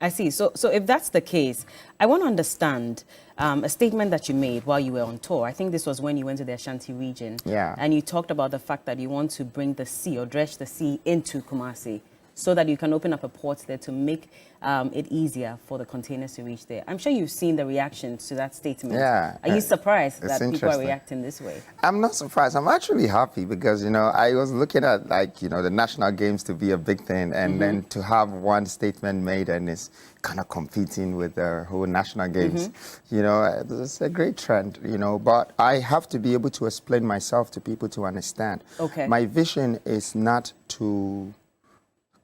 I see. So if that's the case, I want to understand a statement that you made while you were on tour. I think this was when you went to the Ashanti region. Yeah. And you talked about the fact that you want to bring the sea or dredge the sea into Kumasi so that you can open up a port there to make it easier for the containers to reach there. I'm sure you've seen the reactions to that statement. Yeah. Are you surprised that people are interesting. reacting this way? I'm not surprised. I'm actually happy because, I was looking at, the national games to be a big thing, and then to have one statement made and it's kind of competing with the whole national games, it's a great trend, but I have to be able to explain myself to people to understand. Okay. My vision is not to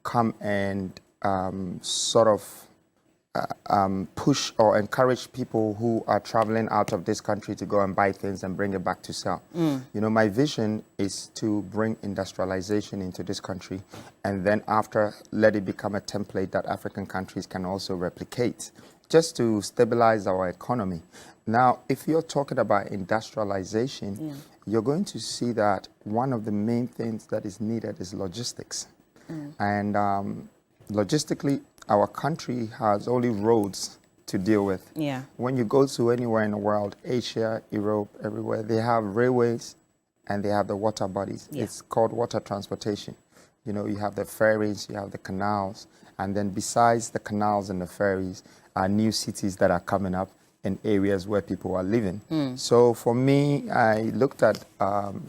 come and sort of push or encourage people who are traveling out of this country to go and buy things and bring it back to sell. My vision is to bring industrialization into this country, and then after, let it become a template that African countries can also replicate, just to stabilize our economy. Now, if you're talking about industrialization, you're going to see that one of the main things that is needed is logistics. And logistically, our country has only roads to deal with. Yeah. When you go to anywhere in the world, Asia, Europe, everywhere, they have railways and they have the water bodies. Yeah. It's called water transportation. You have the ferries, you have the canals, and then besides the canals and the ferries are new cities that are coming up in areas where people are living. So for me, I looked at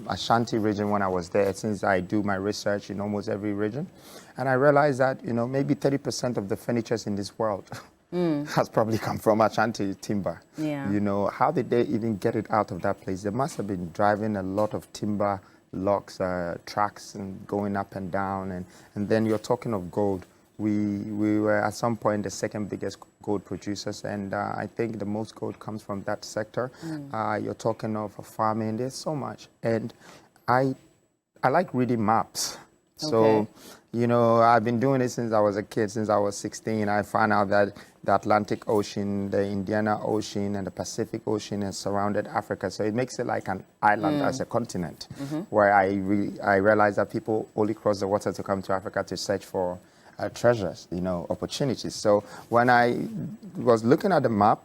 Ashanti region when I was there, since I do my research in almost every region. And I realized that, maybe 30% of the furnitures in this world has probably come from Ashanti timber. Yeah. How did they even get it out of that place? They must have been driving a lot of timber logs, tracks, and going up and down. And then you're talking of gold. We were at some point the second biggest gold producers, and I think the most gold comes from that sector. You're talking of farming. There's so much, and I like reading maps. So, I've been doing it since I was a kid. Since I was 16, I found out that the Atlantic Ocean, the Indian Ocean, and the Pacific Ocean has surrounded Africa. So it makes it like an island as a continent, where I realized that people only cross the water to come to Africa to search for treasures, opportunities. So when I was looking at the map,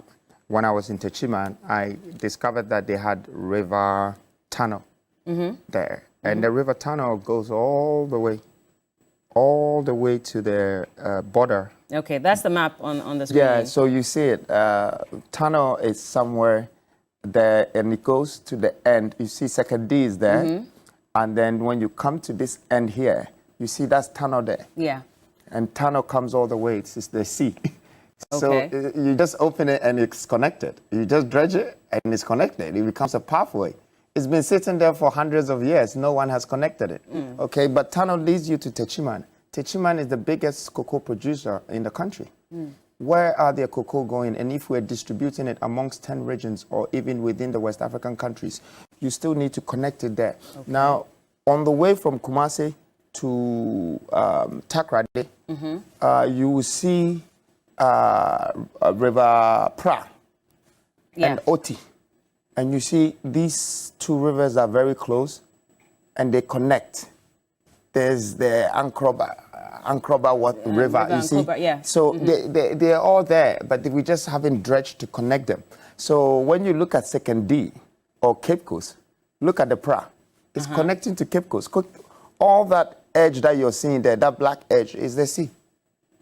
when I was in Techiman, I discovered that they had river tunnel there. And the river tunnel goes all the way to the border. Okay, that's the map on the screen. Yeah, so you see it. Tunnel is somewhere there, and it goes to the end. You see Second D is there. And then when you come to this end here, you see that's tunnel there. Yeah. And tunnel comes all the way to the sea. Okay. So you just open it and it's connected. You just dredge it and it's connected. It becomes a pathway. It's been sitting there for hundreds of years. No one has connected it. Okay, but tunnel leads you to Techiman. Techiman is the biggest cocoa producer in the country. Where are their cocoa going? And if we're distributing it amongst 10 regions or even within the West African countries, you still need to connect it there. Okay. Now, on the way from Kumasi to Takrady, you will see River Pra and Oti. And you see these two rivers are very close and they connect. There's the Ankroba River, you see? Yeah. So they're all there, but we just haven't dredged to connect them. So when you look at Second D or Cape Coast, look at the Pra. It's connecting to Cape Coast. All that edge that you're seeing there, that black edge, is the sea.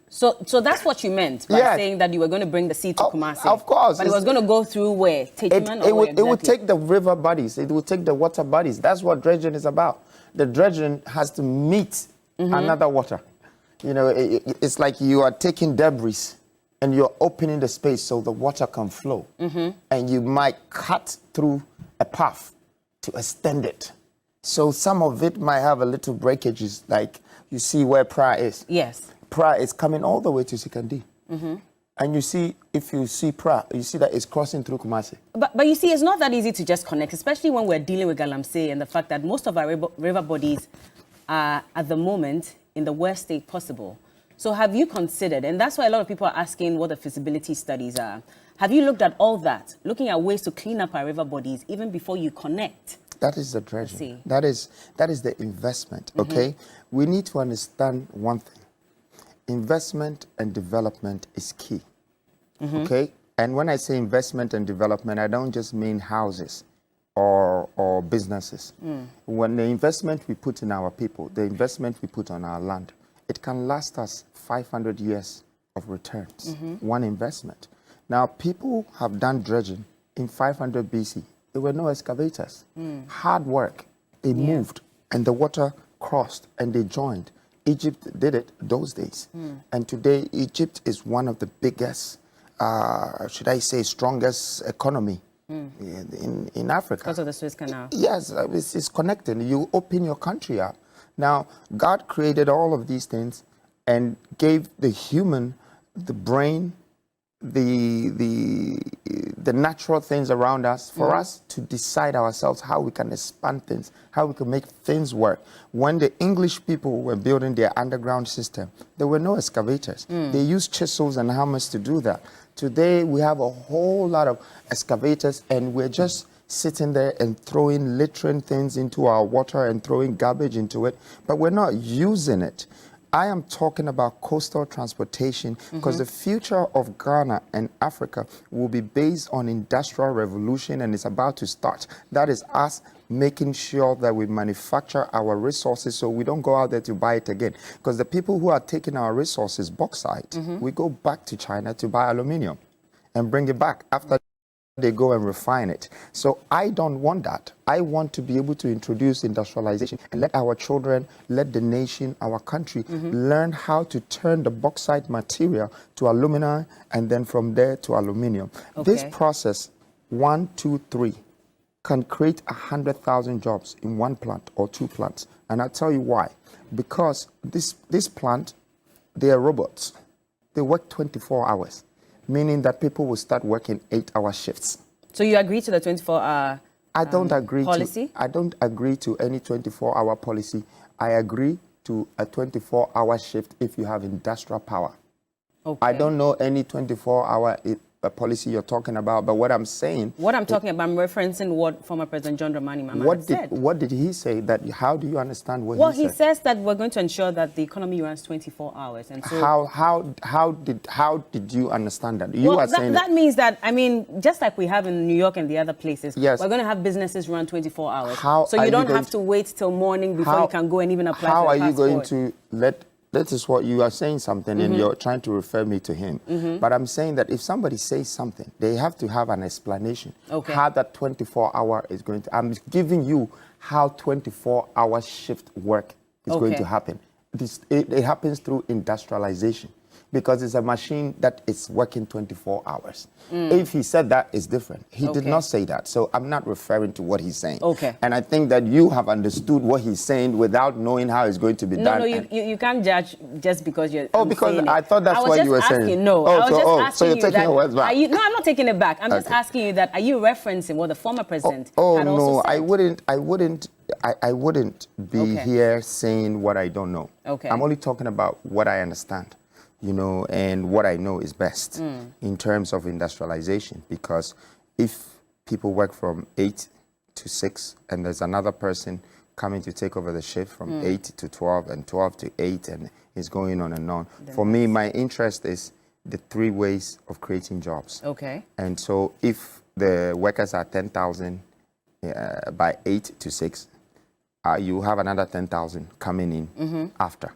So that's what you meant by saying that you were going to bring the sea to Kumasi. Of course. But it was going to go through where? Techiman or where exactly? It would take the river bodies. It would take the water bodies. That's what dredging is about. The dredging has to meet another water. It's like you are taking debris and you're opening the space so the water can flow. And you might cut through a path to extend it. So some of it might have a little breakages, like you see where Pra is. Yes. Pra is coming all the way to Sikandi. And you see, if you see Pra, you see that it's crossing through Kumasi. But you see, it's not that easy to just connect, especially when we're dealing with Galamsey and the fact that most of our river bodies are, at the moment, in the worst state possible. So have you considered, and that's why a lot of people are asking what the feasibility studies are, have you looked at all that, looking at ways to clean up our river bodies even before you connect? That is the dredging. That is the investment, okay? We need to understand one thing. investment and development is key. Okay? And when I say investment and development, I don't just mean houses or businesses. When the investment we put in our people, the investment we put on our land, it can last us 500 years of returns, one investment. Now, people have done dredging in 500 BC. There were no excavators. Hard work. They moved, and the water crossed, and they joined. Egypt did it those days. And today, Egypt is one of the biggest, should I say, strongest economy in Africa. Because of the Suez Canal. Yes, it's connected. You open your country up. Now, God created all of these things and gave the human the brain, the natural things around us for us to decide ourselves how we can expand things, how we can make things work. When the English people were building their underground system, there were no excavators. They used chisels and hammers to do that. Today, we have a whole lot of excavators, and we're just sitting there and littering things into our water and throwing garbage into it, but we're not using it. I am talking about coastal transportation because the future of Ghana and Africa will be based on industrial revolution, and it's about to start. That is us making sure that we manufacture our resources so we don't go out there to buy it again. Because the people who are taking our resources, bauxite, we go back to China to buy aluminium and bring it back after they go and refine it. So I don't want that. I want to be able to introduce industrialization and let our children, let the nation, our country learn how to turn the bauxite material to alumina, and then from there to aluminium. This process, 1, 2, 3, can create 100,000 jobs in one plant or two plants. And I'll tell you why. Because this plant, they are robots. They work 24 hours. Meaning that people will start working 8-hour shifts. So you agree to the 24-hour policy? I don't agree to any 24-hour policy. I agree to a 24-hour shift if you have industrial power. I don't know any 24-hour policy you're talking about, but what I'm saying... What I'm talking about, I'm referencing what former President John Dramani Mahama said. What did he say? How do you understand what he said? Well, he says that we're going to ensure that the economy runs 24 hours. And so how did you understand that? You are saying that means that, I mean, just like we have in New York and the other places, yes, we're going to have businesses run 24 hours. So you don't have to wait till morning before you can go and even apply for a passport. How are you going to let... That is what you are saying something, and you're trying to refer me to him. But I'm saying that if somebody says something, they have to have an explanation how that 24-hour is going to... I'm giving you how 24-hour shift work is going to happen. It happens through industrialization, because it's a machine that is working 24 hours. If he said that, it's different. He did not say that, so I'm not referring to what he's saying. And I think that you have understood what he's saying without knowing how it's going to be done. No, you can't judge just because you're because I thought that's what you were saying. No, I was just asking so you're taking your words back. No, I'm not taking it back. I'm just asking you that, are you referencing what the former president had also said? I wouldn't be here saying what I don't know. I'm only talking about what I understand, and what I know is best in terms of industrialization. Because if people work from 8 to 6 and there's another person coming to take over the shift from 8 to 12 and 12 to 8 and it's going on and on. For me, my interest is the 3 ways of creating jobs. And so if the workers are 10,000 by 8 to 6, you have another 10,000 coming in after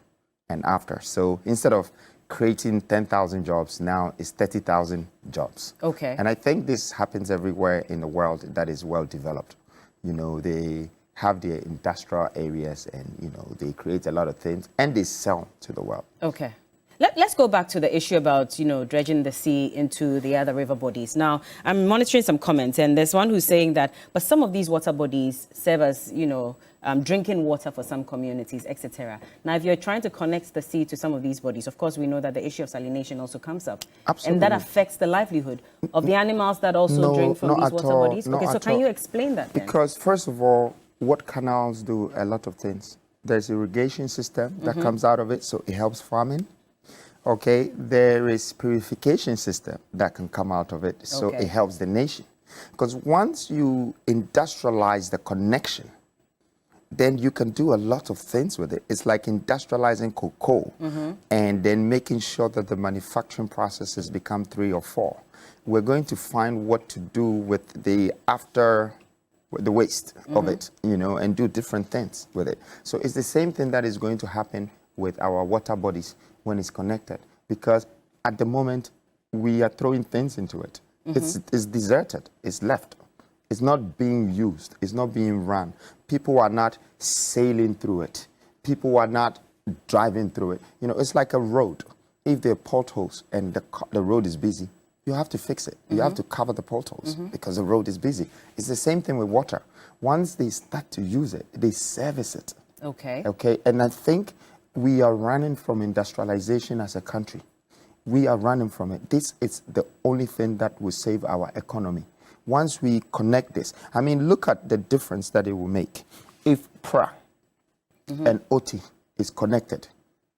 and after. So instead of creating 10,000 jobs, now it's 30,000 jobs. And I think this happens everywhere in the world that is well developed. They have their industrial areas and, they create a lot of things and they sell to the world. Let's go back to the issue about, dredging the sea into the other river bodies. Now, I'm monitoring some comments, and there's one who's saying that, but some of these water bodies serve as, drinking water for some communities, etc. Now, if you're trying to connect the sea to some of these bodies, of course, we know that the issue of salination also comes up. And that affects the livelihood of the animals that also drink from these water bodies. So can you explain that then? Because, first of all, what canals do a lot of things. There's irrigation system that comes out of it, so it helps farming. There is purification system that can come out of it, so it helps the nation. Because once you industrialize the connection, then you can do a lot of things with it. It's like industrializing cocoa and then making sure that the manufacturing processes become 3 or 4. We're going to find what to do with the waste of it, you know, and do different things with it. So it's the same thing that is going to happen with our water bodies when it's connected, because at the moment we are throwing things into it. It's deserted, it's left. It's not being used, it's not being run. People are not sailing through it. People are not driving through it. You know, it's like a road. If there are potholes and the road is busy, you have to fix it. You have to cover the potholes because the road is busy. It's the same thing with water. Once they start to use it, they service it. Okay. Okay, and I think we are running from industrialization as a country. We are running from it. This is the only thing that will save our economy. Once we connect this, I mean, look at the difference that it will make. If PRA and OT is connected,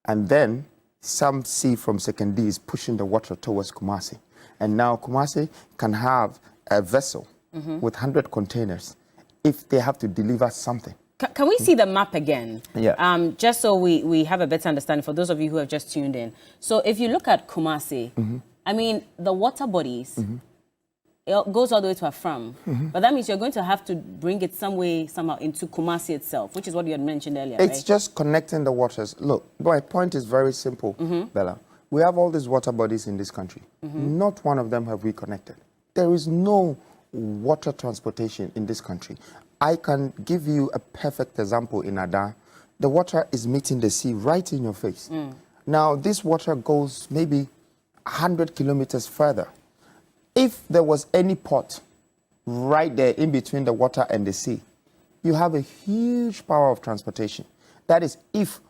and then some sea from Sekondi is pushing the water towards Kumasi, and now Kumasi can have a vessel with 100 containers if they have to deliver something. Can we see the map again? Yeah. Just so we have a better understanding for those of you who have just tuned in. So if you look at Kumasi, I mean, the water bodies, it goes all the way to Afram. But that means you're going to have to bring it somehow into Kumasi itself, which is what you had mentioned earlier, It's right? just connecting the waters. Look, my point is very simple, Bella. We have all these water bodies in this country. Not one of them have we connected. There is no water transportation in this country. I can give you a perfect example in Ada. The water is meeting the sea right in your face. Now, this water goes maybe 100 kilometers further. If there was any port right there in between the water and the sea, you have a huge power of transportation. That is, if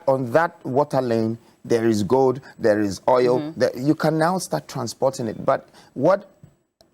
on that water lane there is gold, there is oil, you can now start transporting it. But what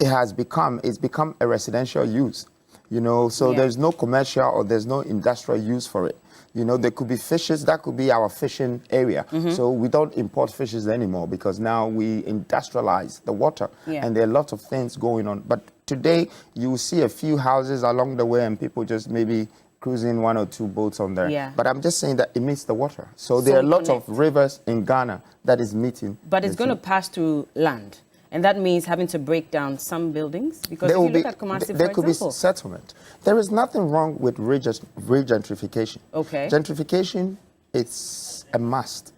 it has become, it's become a residential use. You know, so there's no commercial or there's no industrial use for it. You know, there could be fishes, that could be our fishing area. So we don't import fishes anymore because now we industrialize the water. And there are lots of things going on. But today, you will see a few houses along the way and people just maybe cruising 1 or 2 boats on there. But I'm just saying that it meets the water. So there are lots of rivers in Ghana that is meeting. But it's going to pass through land. And that means having to break down some buildings? Because if you look at Kumasi, for example. There could be settlement. There is nothing wrong with regentrification. Okay. Gentrification, it's a must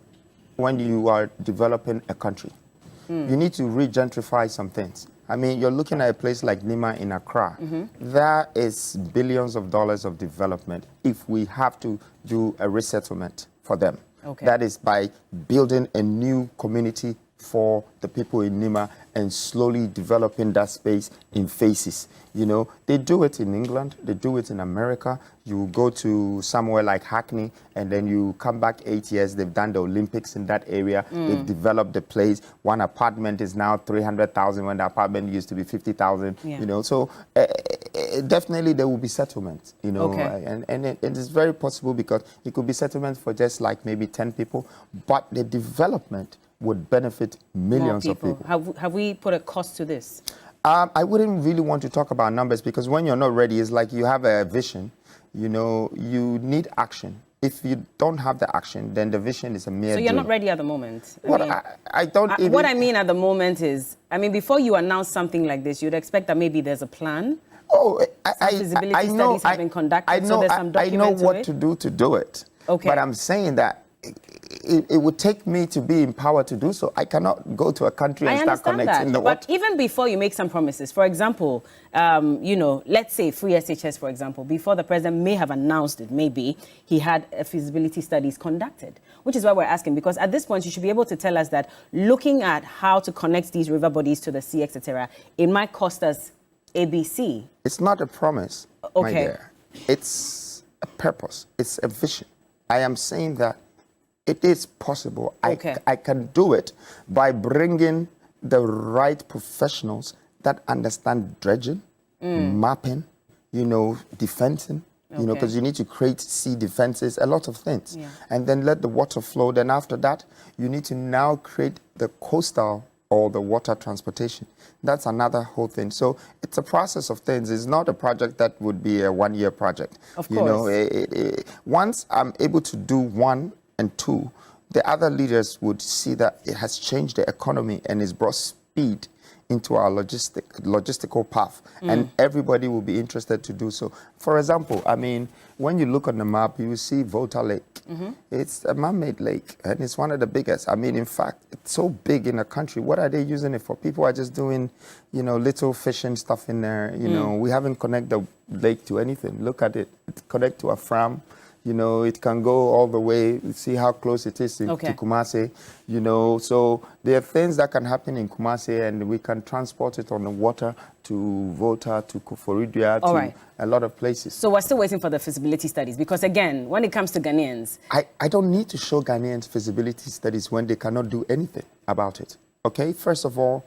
when you are developing a country. You need to regentrify some things. I mean, you're looking at a place like Nima in Accra. There is billions of dollars of development if we have to do a resettlement for them. Okay. That is by building a new community for the people in Nima and slowly developing that space in phases. You know, they do it in England, they do it in America. You go to somewhere like Hackney and then you come back 8 years, they've done the Olympics in that area, they've developed the place. One apartment is now 300,000 when the apartment used to be 50,000, you know. So definitely there will be settlements, you know, and it is very possible because it could be settlements for just like maybe 10 people, but the development would benefit millions of people. Have we put a cost to this? I wouldn't really want to talk about numbers because when you're not ready, it's like you have a vision, you know, you need action. If you don't have the action, then the vision is a mere So you're dream. not ready at the moment? I don't even... What I mean at the moment is, I mean, before you announce something like this, you'd expect that maybe there's a plan. Oh, feasibility studies have been conducted, so there's some document I know what to do it. Okay. But I'm saying that it would take me to be empowered to do so. I cannot go to a country and start connecting the water. But even before you make some promises, for example, you know, let's say free SHS, for example, before the president may have announced it, maybe he had a feasibility studies conducted, which is why we're asking, because at this point, you should be able to tell us that looking at how to connect these river bodies to the sea, etc., it might cost us ABC. It's not a promise, my dear. It's a purpose. It's a vision. I am saying that it is possible. I can do it by bringing the right professionals that understand dredging, mapping, you know, defensing, you know, because you need to create sea defenses, a lot of things. And then let the water flow. Then after that, you need to now create the coastal or the water transportation. That's another whole thing. So it's a process of things. It's not a project that would be a one-year project. Of course. Once I'm able to do 1 and 2, the other leaders would see that it has changed the economy and it's brought speed into our logistical path, and everybody will be interested to do so. For example, I mean, when you look on the map, you will see Volta Lake. It's a man-made lake, and it's one of the biggest. I mean, in fact, it's so big in the country. What are they using it for? People are just doing, you know, little fishing stuff in there. You know, we haven't connected the lake to anything. Look at it. It's connected to a farm. You know, it can go all the way. See how close it is to Kumasi. You know, so there are things that can happen in Kumasi, and we can transport it on the water to Volta, to Koforidua, to a lot of places. So we're still waiting for the feasibility studies, because again, when it comes to Ghanaians, I don't need to show Ghanaians feasibility studies when they cannot do anything about it. Okay, first of all,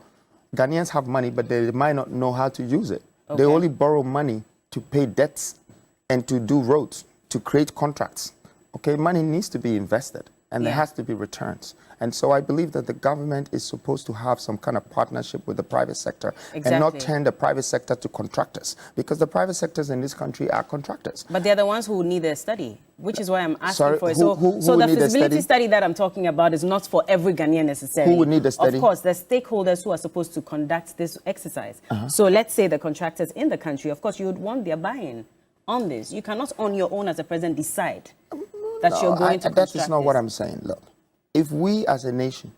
Ghanaians have money, but they might not know how to use it. They only borrow money to pay debts and to do roads, to create contracts. Okay, money needs to be invested, and there has to be returns. And so I believe that the government is supposed to have some kind of partnership with the private sector and not turn the private sector to contractors, because the private sectors in this country are contractors. But they're the ones who need their study, which is why I'm asking Sorry, for it. who So the need feasibility study that I'm talking about is not for every Ghanaian necessarily. Who would need the study? Of course, there's stakeholders who are supposed to conduct this exercise. So let's say the contractors in the country, of course, you would want their buy-in on this. You cannot on your own as a president decide that you're going to That is not what I'm saying. Look, if we as a nation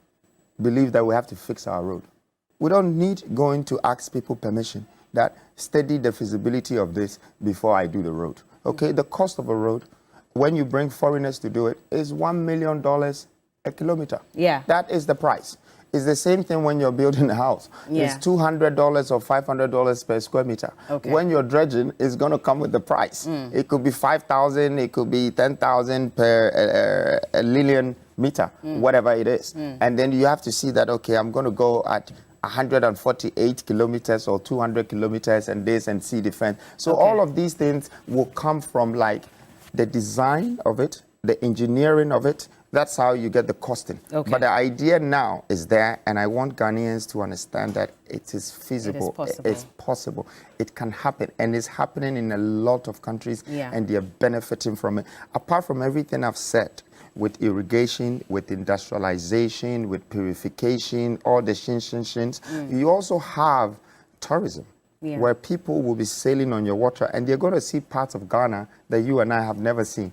believe that we have to fix our road, we don't need going to ask people permission that study the feasibility of this before I do the road. Okay, the cost of a road, when you bring foreigners to do it, is $1 million a kilometer. Yeah. That is the price. It's the same thing when you're building a house. It's $200 or $500 per square meter. When you're dredging, it's going to come with the price. It could be 5,000, it could be 10,000 per a million meter, whatever it is. And then you have to see that, okay, I'm going to go at 148 kilometers or 200 kilometers and this and see the fence. So all of these things will come from like the design of it, the engineering of it. That's how you get the costing. But the idea now is there, and I want Ghanaians to understand that it is feasible. It's possible. It can happen, and it's happening in a lot of countries, and they're benefiting from it. Apart from everything I've said, with irrigation, with industrialization, with purification, all the shins, you also have tourism. Where people will be sailing on your water, and they're going to see parts of Ghana that you and I have never seen.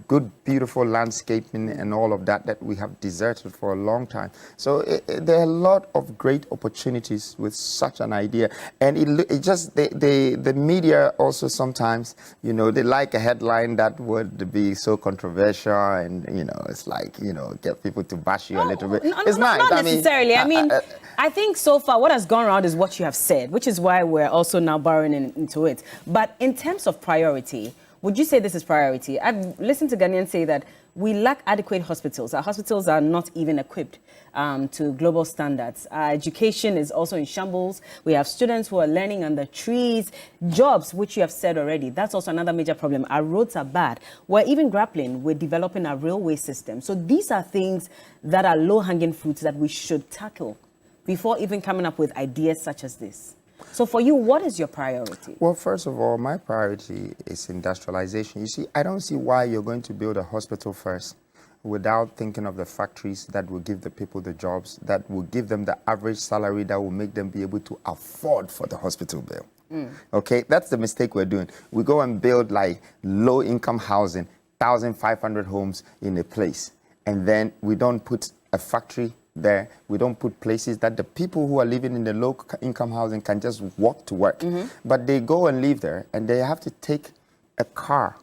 Good, beautiful landscaping and all of that that we have deserted for a long time. So there are a lot of great opportunities with such an idea. And it just, the media also sometimes, you know, they like a headline that would be so controversial and, you know, it's like, you know, get people to bash you a little bit. It's nice. Not necessarily. I mean, I think so far what has gone around is what you have said, which is why we're also now borrowing into it. But in terms of priority, would you say this is priority? I've listened to Ghanaians say that we lack adequate hospitals. Our hospitals are not even equipped to global standards. Our education is also in shambles. We have students who are learning under trees. Jobs, which you have said already, that's also another major problem. Our roads are bad. We're even grappling with developing a railway system. So these are things that are low-hanging fruits that we should tackle before even coming up with ideas such as this. So for you, what is your priority? Well, first of all, my priority is industrialization. You see, I don't see why you're going to build a hospital first without thinking of the factories that will give the people the jobs, that will give them the average salary that will make them be able to afford for the hospital bill. Okay, that's the mistake we're doing. We go and build like low-income housing, 1,500 homes in a place, and then we don't put a factory there. We don't put places that the people who are living in the low-income housing can just walk to work. But they go and live there, and they have to take a car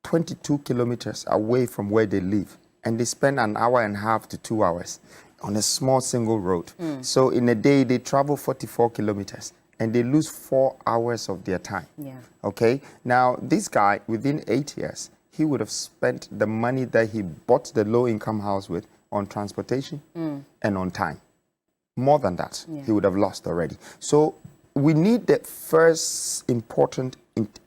22 kilometers away from where they live, and they spend an hour and a half to 2 hours on a small single road. So in a day, they travel 44 kilometers, and they lose 4 hours of their time. Okay? Now, this guy, within 8 years, he would have spent the money that he bought the low-income house with on transportation and on time. More than that, he would have lost already. So we need the first important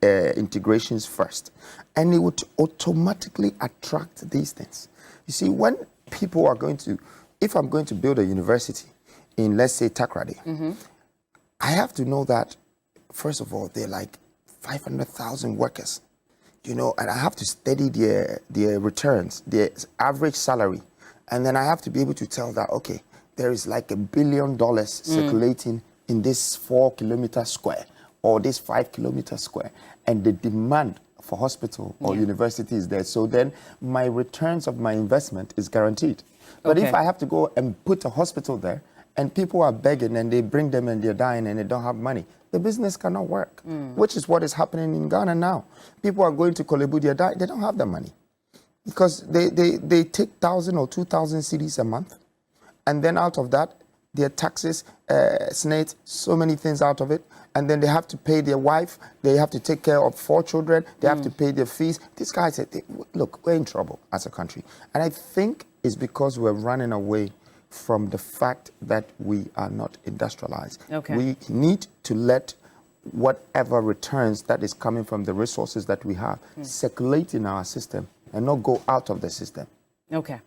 integrations first, and it would automatically attract these things. You see, when people are going to, if I'm going to build a university in let's say Takrady, I have to know that, first of all, they're like 500,000 workers, you know, and I have to study their returns, their average salary. And then I have to be able to tell that, okay, there is like $1 billion circulating in this 4-kilometer square or this 5-kilometer square. And the demand for hospital or university is there. So then my returns of my investment is guaranteed. But if I have to go and put a hospital there and people are begging and they bring them and they're dying and they don't have money, the business cannot work, which is what is happening in Ghana now. People are going to Kolebu, they don't have the money because they take 1,000 or 2,000 cedis a month. And then out of that, their taxes, snakes, so many things out of it. And then they have to pay their wife. They have to take care of 4 children. They have to pay their fees. These guys said, look, we're in trouble as a country. And I think it's because we're running away from the fact that we are not industrialized. Okay. We need to let whatever returns that is coming from the resources that we have circulate in our system and not go out of the system. Okay.